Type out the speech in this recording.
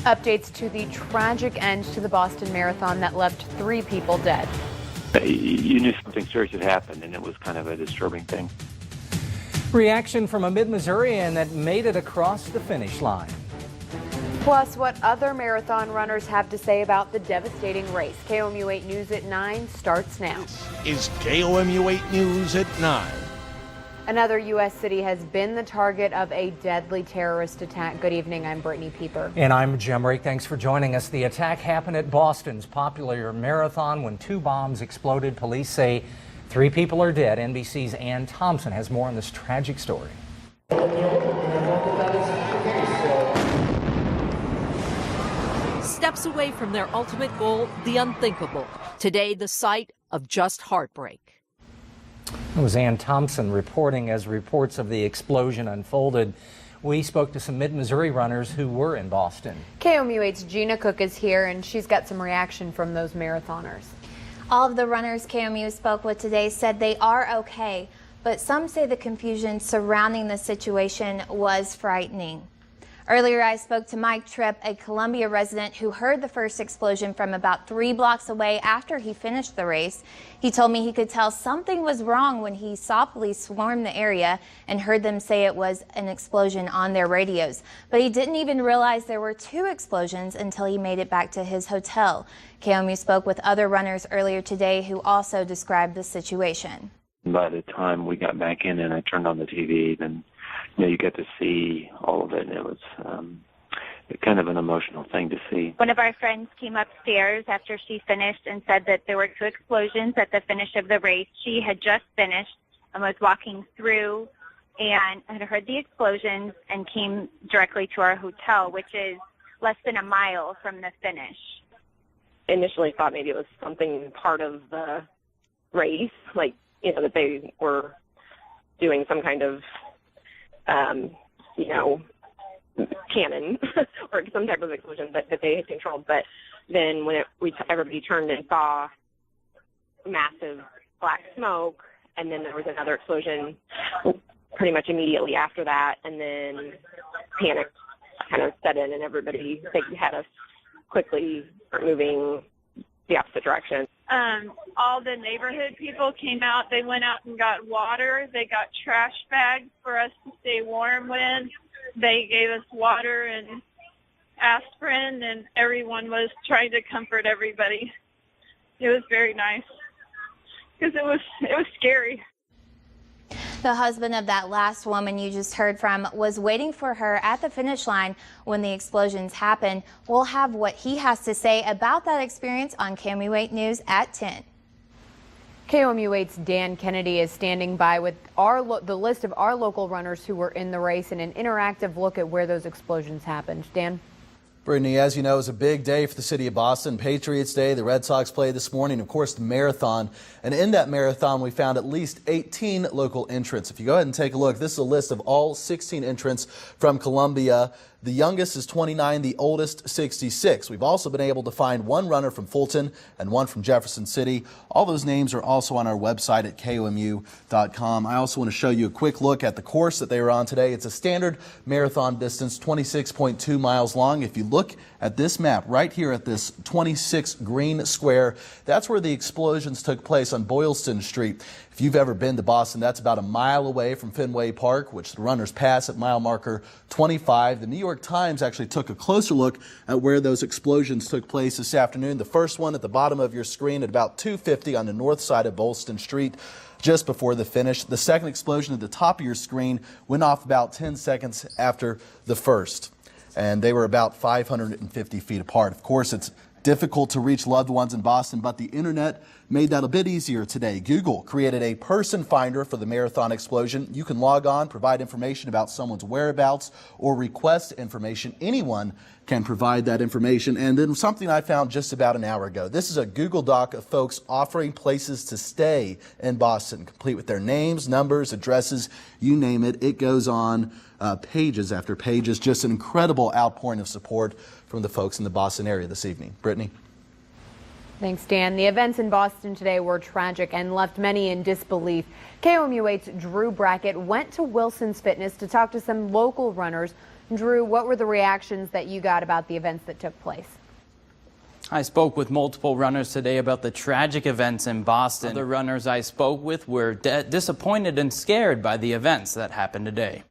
Updates to the tragic end to the Boston Marathon that left 3 people dead. You knew something serious had happened, and it was kind of a disturbing thing. Reaction from a Mid-Missourian that made it across the finish line. Plus, what other marathon runners have to say about the devastating race. KOMU 8 News at 9 starts now. This is KOMU 8 News at 9. Another U.S. city has been the target of a deadly terrorist attack. Good evening, I'm Brittany Pieper. And I'm Jim Rake. Thanks for joining us. The attack happened at Boston's popular marathon when 2 bombs exploded. Police say 3 people are dead. NBC's Ann Thompson has more on this tragic story. Steps away from their ultimate goal, the unthinkable. Today, the site of just heartbreak. It was Ann Thompson reporting as reports of the explosion unfolded. We spoke to some Mid-Missouri runners who were in Boston. KOMU 8's Gina Cook is here, and she's got some reaction from those marathoners. All of the runners KOMU spoke with today said they are okay, but some say the confusion surrounding the situation was frightening. Earlier, I spoke to Mike Tripp, a Columbia resident who heard the first explosion from about 3 blocks away after he finished the race. He told me he could tell something was wrong when he saw police swarm the area and heard them say it was an explosion on their radios. But he didn't even realize there were 2 explosions until he made it back to his hotel. KOMU spoke with other runners earlier today who also described the situation. By the time we got back in and I turned on the TV, then you get to see all of it, and it was kind of an emotional thing to see. One of our friends came upstairs after she finished and said that there were 2 explosions at the finish of the race. She had just finished and was walking through and had heard the explosions and came directly to our hotel, which is less than a mile from the finish. Initially thought maybe it was something part of the race, like, that they were doing some kind of cannon or some type of explosion that they had controlled. But then when everybody turned and saw massive black smoke, and then there was another explosion pretty much immediately after that, and then panic kind of set in, and everybody had us quickly start moving the opposite direction. All the neighborhood people came out. They went out and got water. They got trash bags for us to stay warm with. They gave us water and aspirin, and everyone was trying to comfort everybody. It was very nice because it was scary. The husband of that last woman you just heard from was waiting for her at the finish line when the explosions happened. We'll have what he has to say about that experience on KOMU 8 News at 10. KOMU 8's Dan Kennedy is standing by with the list of our local runners who were in the race and an interactive look at where those explosions happened. Dan? Brittany, as you know, it was a big day for the city of Boston. Patriots Day, the Red Sox played this morning, of course, the marathon. And in that marathon, we found at least 18 local entrants. If you go ahead and take a look, this is a list of all 16 entrants from Columbia. The youngest is 29, the oldest 66. We've also been able to find 1 runner from Fulton and 1 from Jefferson City. All those names are also on our website at KOMU.com. I also want to show you a quick look at the course that they were on today. It's a standard marathon distance, 26.2 miles long. If you look at this map right here at this 26 green square, that's where the explosions took place on Boylston Street. If you've ever been to Boston, that's about a mile away from Fenway Park, which the runners pass at mile marker 25. The New York Times actually took a closer look at where those explosions took place this afternoon. The first one at the bottom of your screen at about 2:50 on the north side of Boylston Street, just before the finish. The second explosion at the top of your screen went off about 10 seconds after the first, and they were about 550 feet apart. Of course, it's difficult to reach loved ones in Boston, but the internet made that a bit easier today. Google created a person finder for the marathon explosion. You can log on, provide information about someone's whereabouts, or request information. Anyone can provide that information. And then something I found just about an hour ago. This is a Google Doc of folks offering places to stay in Boston, complete with their names, numbers, addresses, you name it. It goes on pages after pages. Just an incredible outpouring of support from the folks in the Boston area this evening. Brittany? Thanks, Dan. The events in Boston today were tragic and left many in disbelief. KOMU 8's Drew Brackett went to Wilson's Fitness to talk to some local runners Drew, what were the reactions that you got about the events that took place? I spoke with multiple runners today about the tragic events in Boston. The runners I spoke with were disappointed and scared by the events that happened today.